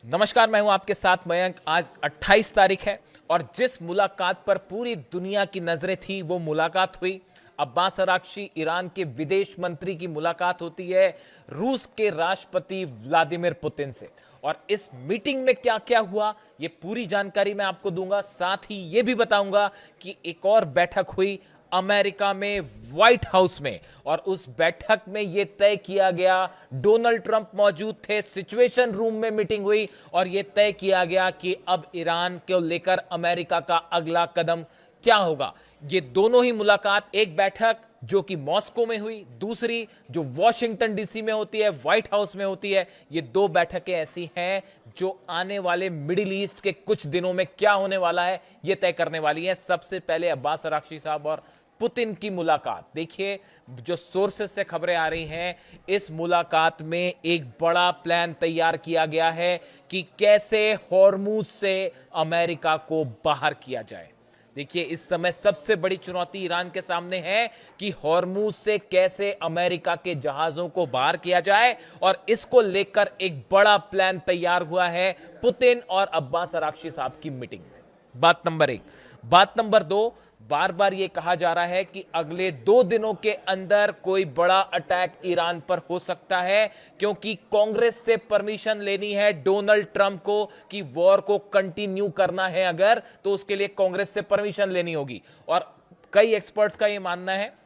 नमस्कार, मैं हूं आपके साथ मयंक। आज 28 तारीख है और जिस मुलाकात पर पूरी दुनिया की नजरें थी वो मुलाकात हुई। अब्बास अराक्ची ईरान के विदेश मंत्री की मुलाकात होती है रूस के राष्ट्रपति व्लादिमीर पुतिन से। और इस मीटिंग में क्या क्या हुआ ये पूरी जानकारी मैं आपको दूंगा। साथ ही ये भी बताऊंगा कि एक और बैठक हुई अमेरिका में व्हाइट हाउस में और उस बैठक में यह तय किया गया, डोनाल्ड ट्रंप मौजूद थे, सिचुएशन रूम में मीटिंग हुई और यह तय किया गया कि अब ईरान को लेकर अमेरिका का अगला कदम क्या होगा। ये दोनों ही मुलाकात, एक बैठक जो कि मॉस्को में हुई, दूसरी जो वॉशिंगटन डीसी में होती है, व्हाइट हाउस में होती है। ये दो बैठकें ऐसी हैं जो आने वाले मिडिल ईस्ट के कुछ दिनों में क्या होने वाला है ये तय करने वाली है। सबसे पहले अब्बास अराक्ची साहब और पुतिन की मुलाकात देखिए, जो सोर्सेस से खबरें आ रही हैं, इस मुलाकात में एक बड़ा प्लान तैयार किया गया है कि कैसे हॉर्मुज से अमेरिका को बाहर किया जाए। देखिए, इस समय सबसे बड़ी चुनौती ईरान के सामने है कि हॉर्मुज से कैसे अमेरिका के जहाजों को बाहर किया जाए और इसको लेकर एक बड़ा प्लान तैयार हुआ है पुतिन और अब्बास अराक्ची साहब की मीटिंग में। बात नंबर एक। बात नंबर दो, बार बार यह कहा जा रहा है कि अगले 2 दिनों के अंदर कोई बड़ा अटैक ईरान पर हो सकता है, क्योंकि कांग्रेस से परमिशन लेनी है डोनाल्ड ट्रंप को कि वॉर को कंटिन्यू करना है अगर, तो उसके लिए कांग्रेस से परमिशन लेनी होगी। और कई एक्सपर्ट्स का यह मानना है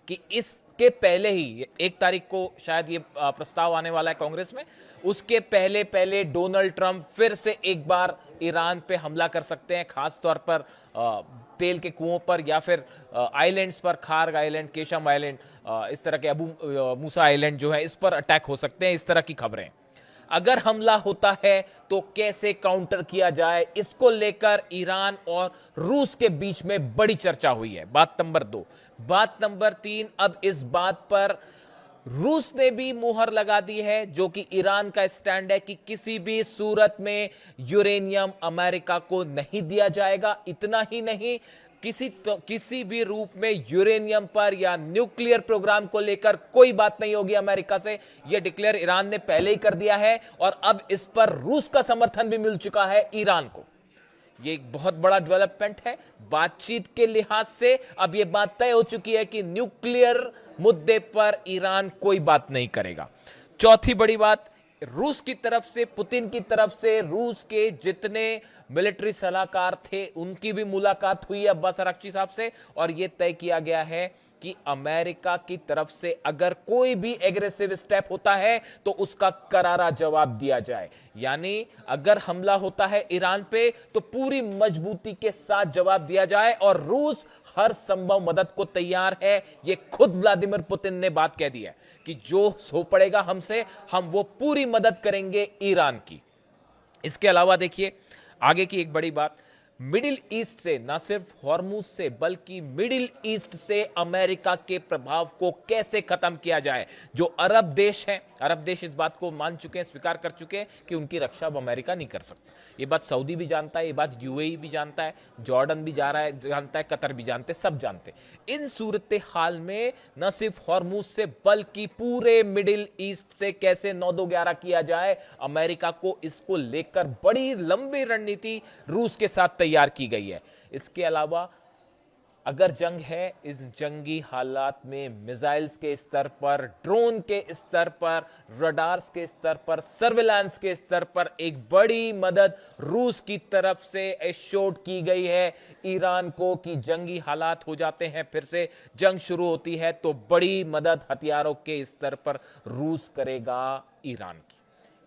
कि इसके पहले ही 1 तारीख को शायद ये प्रस्ताव आने वाला है कांग्रेस में, उसके पहले पहले डोनाल्ड ट्रंप फिर से एक बार ईरान पे हमला कर सकते हैं, खास तौर पर तेल के कुओं पर या फिर आइलैंड्स पर, खार्ग आइलैंड, केशम आइलैंड, इस तरह के अबू मूसा आइलैंड जो है, इस पर अटैक हो सकते हैं। इस तरह की खबरें, अगर हमला होता है तो कैसे काउंटर किया जाए, इसको लेकर ईरान और रूस के बीच में बड़ी चर्चा हुई है। बात नंबर 2। बात नंबर 3, अब इस बात पर रूस ने भी मुहर लगा दी है, जो कि ईरान का स्टैंड है कि किसी भी सूरत में यूरेनियम अमेरिका को नहीं दिया जाएगा। इतना ही नहीं, किसी भी रूप में यूरेनियम पर या न्यूक्लियर प्रोग्राम को लेकर कोई बात नहीं होगी अमेरिका से। यह डिक्लेयर ईरान ने पहले ही कर दिया है और अब इस पर रूस का समर्थन भी मिल चुका है ईरान को। यह एक बहुत बड़ा डेवलपमेंट है बातचीत के लिहाज से। अब यह बात तय हो चुकी है कि न्यूक्लियर मुद्दे पर ईरान कोई बात नहीं करेगा। चौथी बड़ी बात, रूस की तरफ से, पुतिन की तरफ से रूस के जितने मिलिट्री सलाहकार थे उनकी भी मुलाकात हुई है अब्बास अराक्ची साहब से और यह तय किया गया है कि अमेरिका की तरफ से अगर कोई भी एग्रेसिव स्टेप होता है तो उसका करारा जवाब दिया जाए। यानी अगर हमला होता है ईरान पे तो पूरी मजबूती के साथ जवाब दिया जाए और रूस हर संभव मदद को तैयार है। यह खुद व्लादिमीर पुतिन ने बात कह दी है कि जो हो पड़ेगा हमसे, हम वो पूरी मदद करेंगे ईरान की। इसके अलावा देखिए आगे की एक बड़ी बात, मिडिल ईस्ट से, ना सिर्फ हॉर्मुज से बल्कि मिडिल ईस्ट से अमेरिका के प्रभाव को कैसे खत्म किया जाए। जो अरब देश हैं, अरब देश इस बात को मान चुके हैं, स्वीकार कर चुके हैं कि उनकी रक्षा अब अमेरिका नहीं कर सकता। ये बात सऊदी भी जानता है, ये बात यूएई भी जानता है, जॉर्डन भी जानता है, कतर भी जानते, सब जानते। इन सूरत हाल में न सिर्फ हॉर्मुज से बल्कि पूरे मिडिल ईस्ट से कैसे 9-2-11 किया जाए, अमेरिका को इसको लेकर बड़ी लंबी रणनीति रूस के साथ तैयार की गई है। इसके अलावा अगर जंग है, इस जंगी हालात में मिसाइल्स के स्तर पर, ड्रोन के स्तर पर, रडार्स के स्तर पर, सर्विलांस के स्तर पर एक बड़ी मदद रूस की तरफ से एश्योर्ड की गई है ईरान को कि जंगी हालात हो जाते हैं, फिर से जंग शुरू होती है तो बड़ी मदद हथियारों के स्तर पर रूस करेगा ईरान की।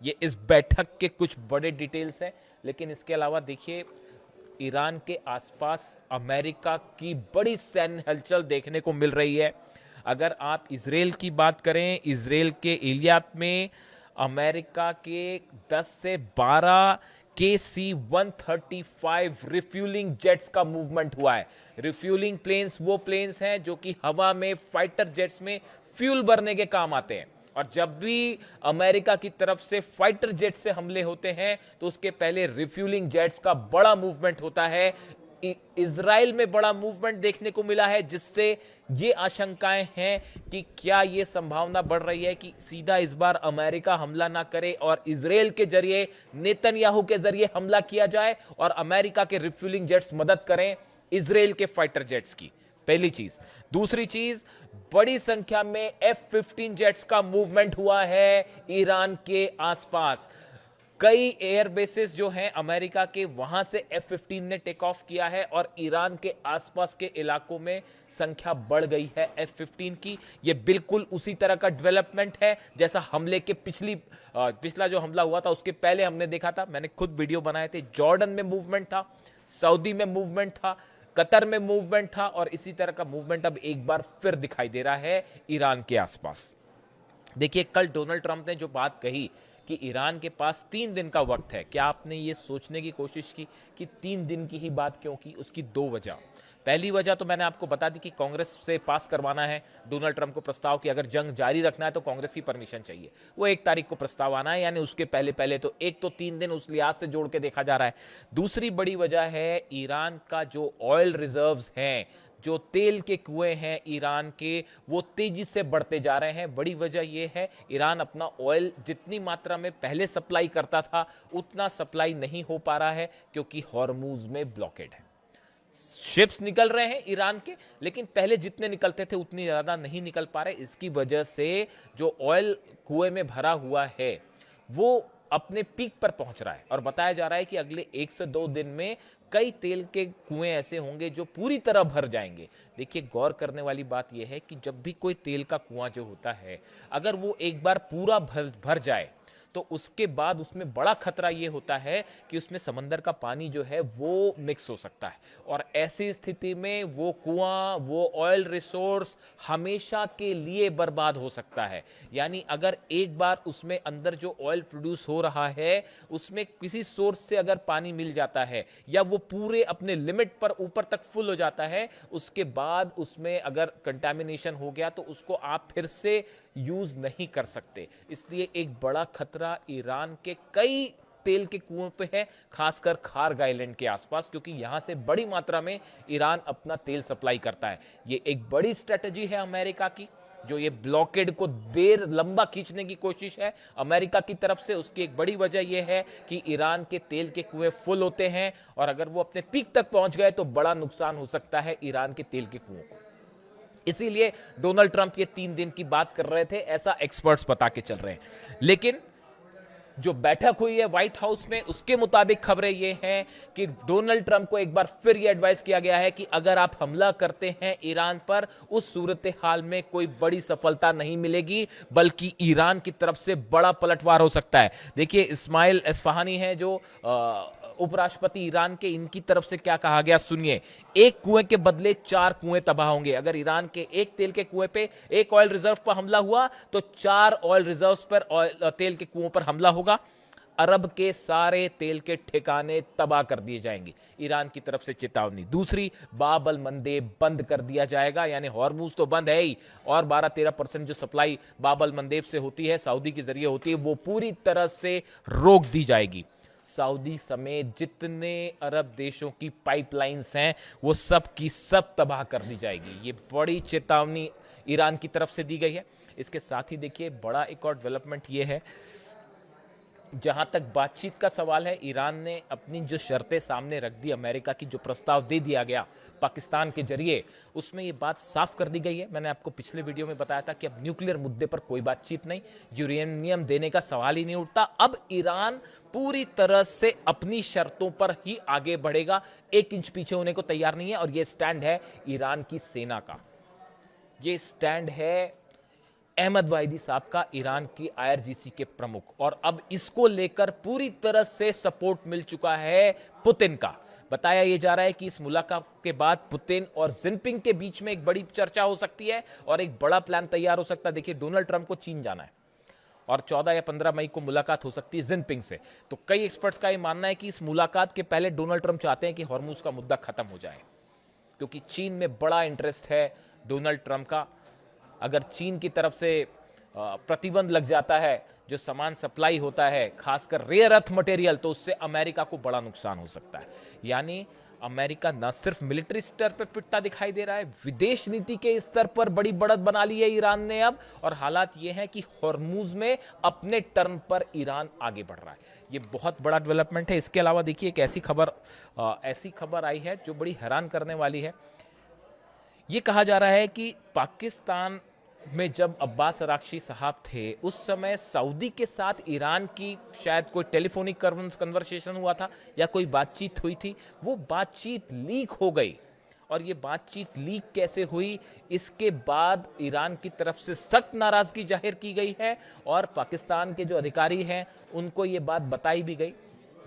ये इस बैठक के कुछ बड़े डिटेल्स हैं। लेकिन इसके अलावा देखिए, ईरान के आसपास अमेरिका की बड़ी सैन्य हलचल देखने को मिल रही है। अगर आप इजराइल की बात करें, इजराइल के इलियात में अमेरिका के 10 से 12 KC-135 रिफ्यूलिंग जेट्स का मूवमेंट हुआ है। रिफ्यूलिंग प्लेन्स वो प्लेन्स हैं जो कि हवा में फाइटर जेट्स में फ्यूल भरने के काम आते हैं। और जब भी अमेरिका की तरफ से फाइटर जेट से हमले होते हैं तो उसके पहले रिफ्यूलिंग जेट्स का बड़ा मूवमेंट होता है इजराइल में बड़ा मूवमेंट देखने को मिला है, जिससे ये आशंकाएं हैं कि क्या ये संभावना बढ़ रही है कि सीधा इस बार अमेरिका हमला ना करे और इजराइल के जरिए, नेतन्याहू के जरिए हमला किया जाए और अमेरिका के रिफ्यूलिंग जेट्स मदद करें इजराइल के फाइटर जेट्स की। पहली चीज। दूसरी चीज, बड़ी संख्या में F-15 जेट्स का मूवमेंट हुआ है ईरान के आसपास। कई एयर बेसेस जो हैं अमेरिका के, वहां से F-15 ने टेक ऑफ किया है और ईरान के आसपास के इलाकों में संख्या बढ़ गई है F-15 की। यह बिल्कुल उसी तरह का डेवलपमेंट है जैसा हमले के पिछला जो हमला हुआ था उसके पहले हमने देखा था। मैंने खुद वीडियो बनाए थे। जॉर्डन में मूवमेंट था, सऊदी में मूवमेंट था, कतर में मूवमेंट था और इसी तरह का मूवमेंट अब एक बार फिर दिखाई दे रहा है ईरान के आसपास। देखिए, कल डोनाल्ड ट्रंप ने जो बात कही कि ईरान के पास 3 दिन का वक्त है, क्या आपने ये सोचने की कोशिश की कि 3 दिन की ही बात क्यों की? उसकी 2 वजह। पहली वजह तो मैंने आपको बता दी कि कांग्रेस से पास करवाना है डोनाल्ड ट्रंप को प्रस्ताव कि अगर जंग जारी रखना है तो कांग्रेस की परमिशन चाहिए। वो 1 तारीख को प्रस्ताव आना है, यानी उसके पहले तो 3 दिन उस लिहाज से जोड़ के देखा जा रहा है। दूसरी बड़ी वजह है ईरान का जो ऑयल रिजर्व्स हैं, जो तेल के कुएं हैं ईरान के, वो तेजी से बढ़ते जा रहे हैं। बड़ी वजह यह है, ईरान अपना ऑयल जितनी मात्रा में पहले सप्लाई करता था उतना सप्लाई नहीं हो पा रहा है क्योंकि हॉर्मूज में ब्लॉकेड है। शिप्स निकल रहे हैं ईरान के, लेकिन पहले जितने निकलते थे उतनी ज्यादा नहीं निकल पा रहे। इसकी वजह से जो ऑयल कुएं में भरा हुआ है वो अपने पीक पर पहुंच रहा है और बताया जा रहा है कि अगले 1 से 2 दिन में कई तेल के कुएं ऐसे होंगे जो पूरी तरह भर जाएंगे। देखिए, गौर करने वाली बात यह है कि जब भी कोई तेल का कुआं जो होता है, अगर वो एक बार पूरा भर जाए तो उसके बाद उसमें बड़ा खतरा यह होता है कि उसमें समंदर का पानी जो है वो मिक्स हो सकता है और ऐसी स्थिति में वो कुआं, वो ऑयल रिसोर्स हमेशा के लिए बर्बाद हो सकता है। यानी अगर एक बार उसमें अंदर जो ऑयल प्रोड्यूस हो रहा है उसमें किसी सोर्स से अगर पानी मिल जाता है या वो पूरे अपने लिमिट पर ऊपर तक फुल हो जाता है, उसके बाद उसमें अगर कंटामिनेशन हो गया तो उसको आप फिर से यूज नहीं कर सकते। इसलिए एक बड़ा खतरा ईरान के कई तेल के कुओं पे है, खासकर खार्ग आइलैंड के आसपास, क्योंकि यहां से बड़ी मात्रा में ईरान अपना तेल सप्लाई करता है। ये एक बड़ी स्ट्रेटजी है अमेरिका की, जो ये ब्लॉकेड को देर लंबा खींचने की कोशिश है अमेरिका की तरफ से। उसकी एक बड़ी वजह यह है कि ईरान के तेल के कुएं फुल होते हैं और अगर वो अपने पीक तक पहुंच गए तो बड़ा नुकसान हो सकता है ईरान के तेल के कुओं को। इसीलिए डोनाल्ड ट्रंप ये 3 दिन की बात कर रहे थे, ऐसा एक्सपर्ट्स बता के चल रहे हैं। लेकिन जो बैठक हुई है व्हाइट हाउस में, उसके मुताबिक खबरें ये हैं कि डोनाल्ड ट्रंप को एक बार फिर ये एडवाइस किया गया है कि अगर आप हमला करते हैं ईरान पर, उस सूरत हाल में कोई बड़ी सफलता नहीं मिलेगी, बल्कि ईरान की तरफ से बड़ा पलटवार हो सकता है। देखिए, इस्माइल एस्फहानी है जो उपराष्ट्रपति ईरान के, इनकी तरफ से क्या कहा गया सुनिए। एक कुएं के बदले 4 कुएं तबाह होंगे। अगर ईरान के एक तेल के कुएं पे, एक ऑयल रिजर्व पर हमला हुआ तो 4 ऑयल रिजर्व पर, तेल के कुओं पर हमला होगा। अरब के सारे तेल के ठिकाने तबाह कर दिए जाएंगे, ईरान की तरफ से चेतावनी। दूसरी, बाब अल मंदेब बंद कर दिया जाएगा, यानी हॉर्मूज तो बंद है ही, और 12-13% जो सप्लाई बाब अल मंदेब से होती है, सऊदी के जरिए होती है, वो पूरी तरह से रोक दी जाएगी। सऊदी समेत जितने अरब देशों की पाइपलाइंस हैं वो सब की सब तबाह कर दी जाएगी। ये बड़ी चेतावनी ईरान की तरफ से दी गई है। इसके साथ ही देखिए, बड़ा एक और डेवलपमेंट ये है, जहां तक बातचीत का सवाल है, ईरान ने अपनी जो शर्तें सामने रख दी, अमेरिका की जो प्रस्ताव दे दिया गया पाकिस्तान के जरिए, उसमें ये बात साफ कर दी गई है। मैंने आपको पिछले वीडियो में बताया था कि अब न्यूक्लियर मुद्दे पर कोई बातचीत नहीं, यूरेनियम देने का सवाल ही नहीं उठता। अब ईरान पूरी तरह से अपनी शर्तों पर ही आगे बढ़ेगा, 1 इंच पीछे होने को तैयार नहीं है। और यह स्टैंड है ईरान की सेना का, यह स्टैंड है अहमद वाहिदी साहब का, ईरान की IRGC के प्रमुख। और अब इसको लेकर पूरी तरह से सपोर्ट मिल चुका है पुतिन का। बताया यह जा रहा है कि इस मुलाकात के बाद पुतिन और जिनपिंग के बीच में एक बड़ी चर्चा हो सकती है और एक बड़ा प्लान तैयार हो सकता है। देखिए, डोनाल्ड ट्रंप को चीन जाना है और 14 या 15 मई को मुलाकात हो सकती है जिनपिंग से। तो कई एक्सपर्ट्स का यह मानना है कि इस मुलाकात के पहले डोनाल्ड ट्रंप चाहते हैं कि हॉर्मूज का मुद्दा खत्म हो जाए, क्योंकि चीन में बड़ा इंटरेस्ट है डोनाल्ड ट्रंप का। अगर चीन की तरफ से प्रतिबंध लग जाता है, जो सामान सप्लाई होता है खासकर रेयर अर्थ मटेरियल, तो उससे अमेरिका को बड़ा नुकसान हो सकता है। यानी अमेरिका न सिर्फ मिलिट्री स्तर पर पिटता दिखाई दे रहा है, विदेश नीति के स्तर पर बड़ी बढ़त बना ली है ईरान ने अब। और हालात ये हैं कि हॉर्मुज में अपने टर्न पर ईरान आगे बढ़ रहा है। ये बहुत बड़ा डेवलपमेंट है। इसके अलावा देखिए एक ऐसी खबर आई है जो बड़ी हैरान करने वाली है। ये कहा जा रहा है कि पाकिस्तान में जब अब्बास अराक्ची साहब थे, उस समय सऊदी के साथ ईरान की शायद कोई टेलीफोनिक कन्वर्सेशन हुआ था या कोई बातचीत हुई थी। वो बातचीत लीक हो गई। और ये बातचीत लीक कैसे हुई, इसके बाद ईरान की तरफ से सख्त नाराजगी जाहिर की गई है और पाकिस्तान के जो अधिकारी हैं उनको ये बात बताई भी गई,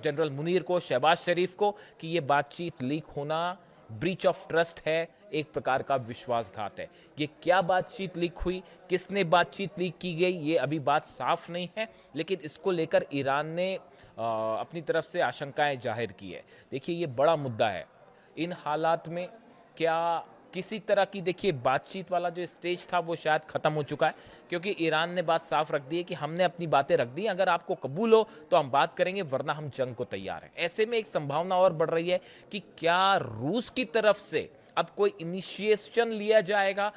जनरल मुनीर को, शहबाज शरीफ को, कि ये बातचीत लीक होना ब्रीच ऑफ ट्रस्ट है, एक प्रकार का विश्वासघात है। ये क्या बातचीत लीक हुई, किसने बातचीत लीक की गई, ये अभी बात साफ नहीं है, लेकिन इसको लेकर ईरान ने अपनी तरफ से आशंकाएं जाहिर की है। देखिए ये बड़ा मुद्दा है। इन हालात में क्या किसी तरह की, देखिए बातचीत वाला जो स्टेज था वो शायद खत्म हो चुका है, क्योंकि ईरान ने बात साफ रख दी है कि हमने अपनी बातें रख दी, अगर आपको कबूल हो तो हम बात करेंगे, वरना हम जंग को तैयार हैं। ऐसे में एक संभावना और बढ़ रही है कि क्या रूस की तरफ से अब कोई इनिशिएशन लिया जाएगा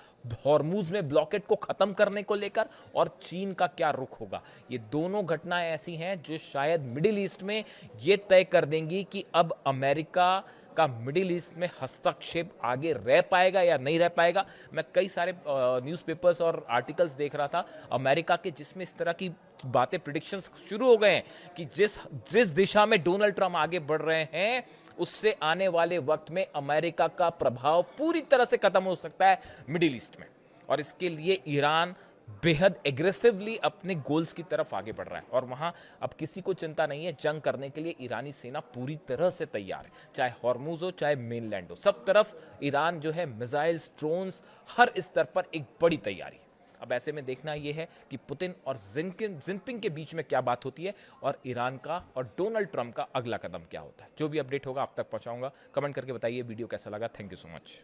हॉर्मुज में ब्लॉकेट को खत्म करने को लेकर, और चीन का क्या रुख होगा। ये दोनों घटनाएं ऐसी हैं जो शायद मिडिल ईस्ट में ये तय कर देंगी कि अब अमेरिका का मिडिल ईस्ट में हस्तक्षेप आगे रह पाएगा या नहीं रह पाएगा। मैं कई सारे न्यूज़पेपर्स और आर्टिकल्स देख रहा था अमेरिका के, जिसमें इस तरह की बातें, प्रिडिक्शंस शुरू हो गए हैं कि जिस दिशा में डोनाल्ड ट्रंप आगे बढ़ रहे हैं, उससे आने वाले वक्त में अमेरिका का प्रभाव पूरी तरह से खत्म हो सकता है मिडिल ईस्ट में। और इसके लिए ईरान बेहद एग्रेसिवली अपने गोल्स की तरफ आगे बढ़ रहा है और वहां अब किसी को चिंता नहीं है। जंग करने के लिए ईरानी सेना पूरी तरह से तैयार है, चाहे हॉर्मुज हो चाहे मेनलैंड हो, सब तरफ ईरान जो है मिसाइल्स, ड्रोन्स, हर स्तर पर एक बड़ी तैयारी। अब ऐसे में देखना यह है कि पुतिन और जिनपिंग के बीच में क्या बात होती है और ईरान का और डोनाल्ड ट्रंप का अगला कदम क्या होता है। जो भी अपडेट होगा आप तक पहुंचाऊंगा। कमेंट करके बताइए वीडियो कैसा लगा। Thank you so much.